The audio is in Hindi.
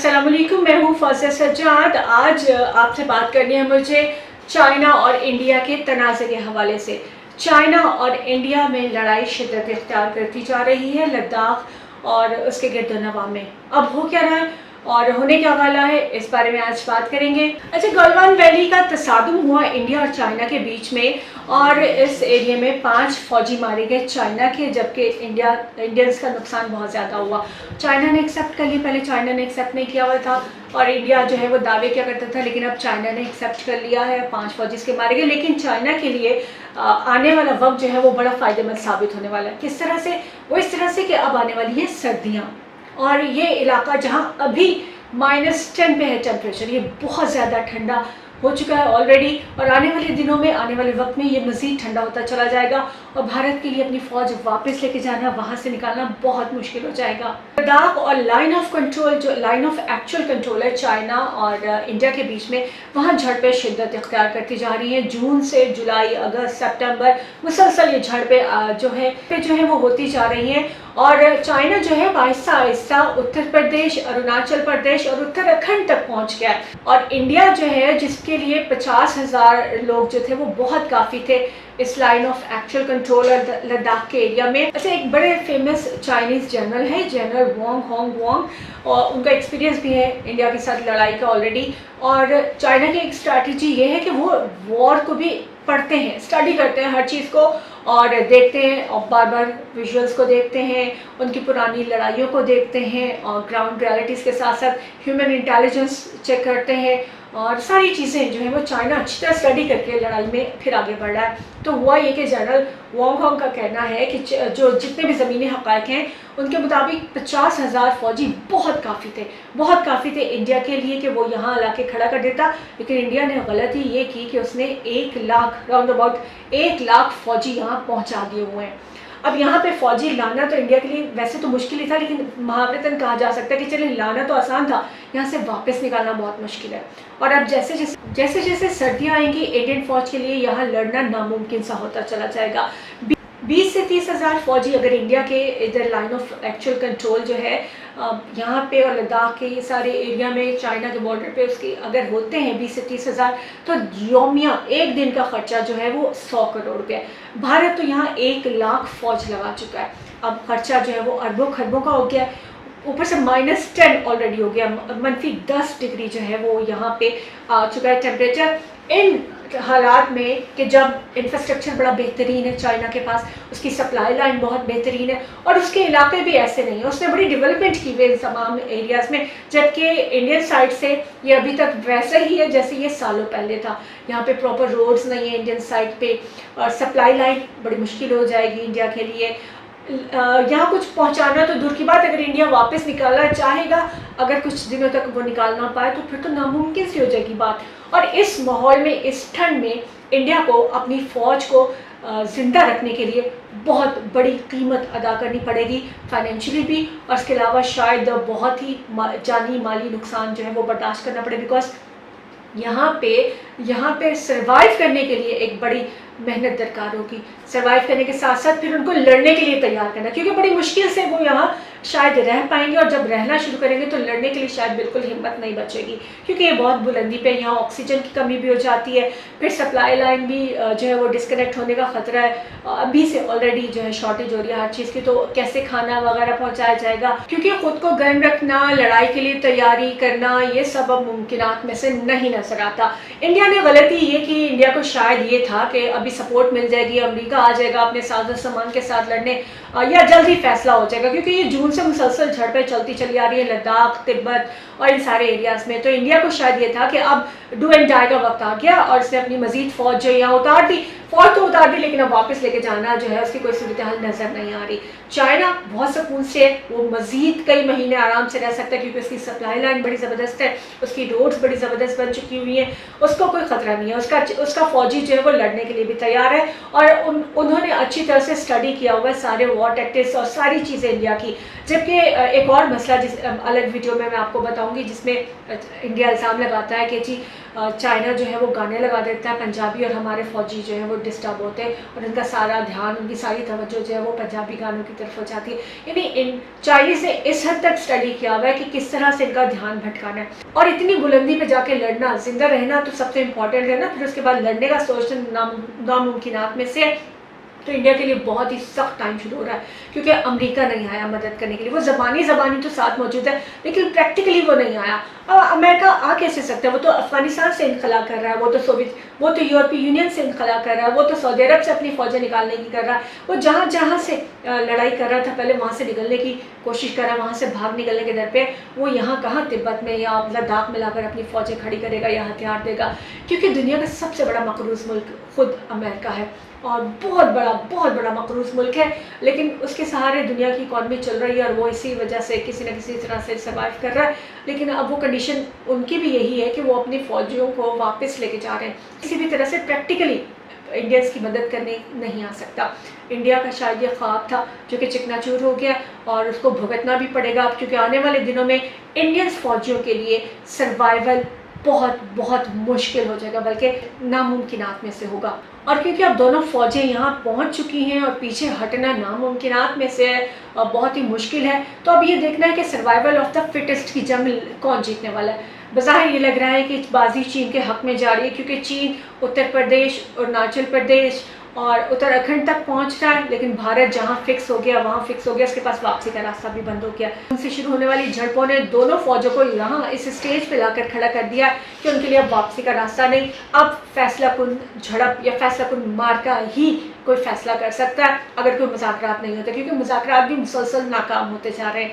अस्सलाम वालेकुम, मैं हूँ फौजिया सज्जाद। आज आपसे बात करनी है मुझे चाइना और इंडिया के तनाज़े के हवाले से। चाइना और इंडिया में लड़ाई शिद्दत इख्तियार करती जा रही है लद्दाख और उसके गिरदोनवा में। अब हो क्या रहा है और होने क्या वाला है, इस बारे में आज बात करेंगे। अच्छा, गलवान वैली का तसादुम हुआ इंडिया और चाइना के बीच में और इस एरिया में 5 फौजी मारे गए चाइना के, जबकि इंडियंस का नुकसान बहुत ज़्यादा हुआ। चाइना ने एक्सेप्ट कर लिया, पहले चाइना ने एक्सेप्ट नहीं किया हुआ था और इंडिया जो है वो दावे क्या करता था, लेकिन अब चाइना ने एक्सेप्ट कर लिया है। 5 फौजी इसके मारे गए, लेकिन चाइना के लिए आने वाला वक्त जो है वो बड़ा फ़ायदेमंद साबित होने वाला है। किस तरह से? वो इस तरह से कि अब आने वाली है सर्दियाँ और ये इलाका जहाँ अभी -10 पे है टेम्परेचर, ये बहुत ज़्यादा ठंडा हो चुका है ऑलरेडी और आने वाले दिनों में, आने वाले वक्त में ये मज़ीद ठंडा होता चला जाएगा और भारत के लिए अपनी फ़ौज वापस लेके जाना, वहाँ से निकालना बहुत मुश्किल हो जाएगा। लद्दाख और लाइन ऑफ कंट्रोल, जो लाइन ऑफ एक्चुअल कंट्रोल है चाइना और इंडिया के बीच में, वहाँ झड़पें शिद्दत इख्तियार करती जा रही हैं। जून से जुलाई, अगस्त, सितंबर मुसलसल ये झड़पें जो है वो होती जा रही हैं और चाइना जो है आहिस्ता आहिस्ता उत्तर प्रदेश, अरुणाचल प्रदेश और उत्तराखंड तक पहुँच गया है और इंडिया जो है, जिसके लिए 50,000 लोग जो थे वो बहुत काफ़ी थे इस line of actual control Ladakh के एरिया में। ऐसे एक बड़े फेमस चाइनीज़ जनरल है, जनरल वोंग, और उनका एक्सपीरियंस भी है इंडिया के साथ लड़ाई का ऑलरेडी। और चाइना की एक स्ट्रैटेजी ये है कि वो वॉर को भी पढ़ते हैं, स्टडी करते हैं हर चीज़ को और देखते हैं और बार बार विजुअल्स को देखते हैं, उनकी पुरानी लड़ाइयों को देखते हैं और ग्राउंड रियलिटीज़ के साथ साथ ह्यूमन इंटेलिजेंस चेक करते हैं और सारी चीज़ें जो है वो चाइना अच्छी तरह स्टडी करके लड़ाई में फिर आगे बढ़ रहा है। तो हुआ ये कि जनरल वोंग का कहना है कि जो जितने भी ज़मीनी हक़ाइक़ हैं उनके मुताबिक 50,000 फ़ौजी बहुत काफ़ी थे इंडिया के लिए कि वो यहाँ ला के खड़ा कर देता, लेकिन इंडिया ने गलती ये की कि उसने 1 लाख, राउंड अबाउट 1 लाख फ़ौजी यहाँ पहुँचा दिए हुए हैं। अब यहाँ पे फ़ौजी लाना तो इंडिया के लिए वैसे तो मुश्किल ही था, लेकिन मुहावरतन कहा जा सकता है कि चलिए लाना तो आसान था, यहाँ से वापस निकालना बहुत मुश्किल है। और अब जैसे जैसे सर्दियाँ आएंगी, इंडियन फ़ौज के लिए यहाँ लड़ना नामुमकिन सा होता चला जाएगा। 20 से 30,000 फ़ौजी अगर इंडिया के इधर लाइन ऑफ एक्चुअल कंट्रोल जो है यहाँ पे और लद्दाख के ये सारे एरिया में चाइना के बॉर्डर पे उसके अगर होते हैं 20 से 30,000, तो यौमिया एक दिन का खर्चा जो है वो 100 करोड़ रुपये। भारत तो यहाँ 1 लाख फ़ौज लगा चुका है, अब खर्चा जो है वो अरबों खरबों का हो गया है। ऊपर से -10 ऑलरेडी हो गया, -10 डिग्री जो है वो यहाँ पे आ चुका है टेम्परेचर। इन हालात में कि जब इंफ्रास्ट्रक्चर बड़ा बेहतरीन है चाइना के पास, उसकी सप्लाई लाइन बहुत बेहतरीन है और उसके इलाके भी ऐसे नहीं है, उसने बड़ी डेवलपमेंट की हुई इन तमाम एरियाज़ में, जबकि इंडियन साइड से ये अभी तक वैसे ही है जैसे ये सालों पहले था। यहाँ पे प्रॉपर रोड्स नहीं है इंडियन साइड पे और सप्लाई लाइन बड़ी मुश्किल हो जाएगी इंडिया के लिए। यहाँ कुछ पहुँचाना तो दूर की बात, अगर इंडिया वापस निकालना चाहेगा, अगर कुछ दिनों तक वो निकाल ना पाए तो फिर तो नामुमकिन सी हो जाएगी बात। और इस माहौल में, इस ठंड में इंडिया को अपनी फ़ौज को ज़िंदा रखने के लिए बहुत बड़ी कीमत अदा करनी पड़ेगी, फाइनेंशियली भी, और इसके अलावा शायद बहुत ही जानी माली नुकसान जो है वो बर्दाश्त करना पड़े, बिकॉज यहाँ पे सरवाइव करने के लिए एक बड़ी मेहनत दरकार होगी। सरवाइव करने के साथ साथ फिर उनको लड़ने के लिए तैयार करना, क्योंकि बड़ी मुश्किल से वो यहाँ शायद रह पाएंगे और जब रहना शुरू करेंगे तो लड़ने के लिए शायद बिल्कुल हिम्मत नहीं बचेगी, क्योंकि ये बहुत बुलंदी पे यहाँ ऑक्सीजन की कमी भी हो जाती है, फिर सप्लाई लाइन भी जो है वो डिस्कनेक्ट होने का ख़तरा है। अभी से ऑलरेडी जो है शॉर्टेज हो रही है हर चीज़ की, तो कैसे खाना वगैरह पहुँचाया जाएगा, क्योंकि ख़ुद को गर्म रखना, लड़ाई के लिए तैयारी करना, ये सब अब मुमकिनात में से नहीं नजर आता। इंडिया ने गलती ये की, इंडिया को शायद ये था कि अभी सपोर्ट मिल जाएगी, अमेरिका आ जाएगा अपने साजो सामान के साथ लड़ने या जल्दी फैसला हो जाएगा, क्योंकि ये जून से मुसलसल झड़पें चलती चली आ रही है लद्दाख, तिब्बत और इन सारे एरियाज़ में। तो इंडिया को शायद ये था कि अब डू एंड डाई का वक्त आ गया और इसने अपनी मजीद फ़ौज जो यहाँ उतार दी, फ़ौज तो उतार दी, लेकिन अब वापस लेके जाना जो है उसकी कोई सूरत हाल नज़र नहीं आ रही। चाइना बहुत सुकून से वो मज़ीद कई महीने आराम से रह सकता है, क्योंकि उसकी सप्लाई लाइन बड़ी ज़बरदस्त है, उसकी रोड्स बड़ी ज़बरदस्त बन चुकी हुई हैं, उसको कोई ख़तरा नहीं है, उसका फ़ौजी जो है वो लड़ने के लिए भी तैयार है और उन्होंने अच्छी तरह से स्टडी किया हुआ है सारे वॉर टैक्टिक्स और सारी चीज़ें इंडिया की, जबकि एक और मसला जिस अलग वीडियो में मैं आपको बताऊंगी, जिसमें इंडिया इल्ज़ाम लगाता है कि जी चाइना जो है वो गाने लगा देता है पंजाबी और हमारे फ़ौजी जो है वो डिस्टर्ब होते हैं और उनका सारा ध्यान, उनकी सारी तवज्जो जो है वो पंजाबी गानों की तरफ हो जाती है। यानी इन चाइनीज़ ने इस हद तक स्टडी किया हुआ है कि किस तरह से इनका ध्यान भटकाना है। और इतनी बुलंदी पे जाके लड़ना, जिंदा रहना तो सबसे इम्पोर्टेंट है ना, फिर उसके बाद लड़ने का सोचना नामुमकिनात में से है। तो इंडिया के लिए बहुत ही सख्त टाइम शुरू हो रहा है, क्योंकि अमेरिका नहीं आया मदद करने के लिए। वो ज़बानी तो साथ मौजूद है, लेकिन प्रैक्टिकली वो नहीं आया। अब अमेरिका आ कैसे सकता है? वो तो अफगानिस्तान से इनखला कर रहा है, वो तो यूरोपीय यूनियन से इनखला कर रहा है, वो तो सऊदी अरब से अपनी फ़ौजें निकालने की कर रहा है। वो जहाँ जहाँ से लड़ाई कर रहा था पहले, वहाँ से निकलने की कोशिश कर रहा है, वहाँ से भाग निकलने के दर पे वो यहाँ कहाँ तिब्बत में या लद्दाख में लाकर अपनी फ़ौजें खड़ी करेगा या हथियार देगा, क्योंकि दुनिया का सबसे बड़ा मकरूज़ मुल्क खुद अमेरिका है और बहुत बड़ा मकरूज़ मुल्क है। लेकिन उसके सहारे दुनिया की इकॉनमी चल रही है और वो इसी वजह से किसी न किसी तरह से सर्वाइव कर रहा है। लेकिन अब वो कंडीशन उनकी भी यही है कि वो अपनी फ़ौजियों को वापस लेके जा रहे हैं। किसी भी तरह से प्रैक्टिकली इंडियंस की मदद करने नहीं आ सकता। इंडिया का शायद ये ख्वाब था जो कि चिकनाचूर हो गया और उसको भुगतना भी पड़ेगा अब, क्योंकि आने वाले दिनों में इंडियंस फ़ौजियों के लिए सर्वाइवल बहुत मुश्किल हो जाएगा, बल्कि नामुमकिनात में से होगा। और क्योंकि अब दोनों फ़ौजें यहाँ पहुँच चुकी हैं और पीछे हटना नामुमकिनात में से बहुत ही मुश्किल है, तो अब ये देखना है कि सर्वाइवल ऑफ द फिटेस्ट की जंग कौन जीतने वाला है। बज़ाहिर ये लग रहा है कि बाजी चीन के हक़ में जा रही है, क्योंकि चीन उत्तर प्रदेश, अरुणाचल प्रदेश और उत्तराखंड तक पहुंच रहा है, लेकिन भारत जहां फिक्स हो गया वहां फिक्स हो गया, उसके पास वापसी का रास्ता भी बंद हो गया। उनसे शुरू होने वाली झड़पों ने दोनों फौजों को यहाँ इस स्टेज पे लाकर खड़ा कर दिया कि उनके लिए अब वापसी का रास्ता नहीं। अब फैसलाकुन झड़प या फैसलाकुन मार्का ही कोई फैसला कर सकता है, अगर कोई मुज़ाकरात नहीं होता, क्योंकि मुज़ाकरात भी मुसलसल नाकाम होते जा रहे हैं।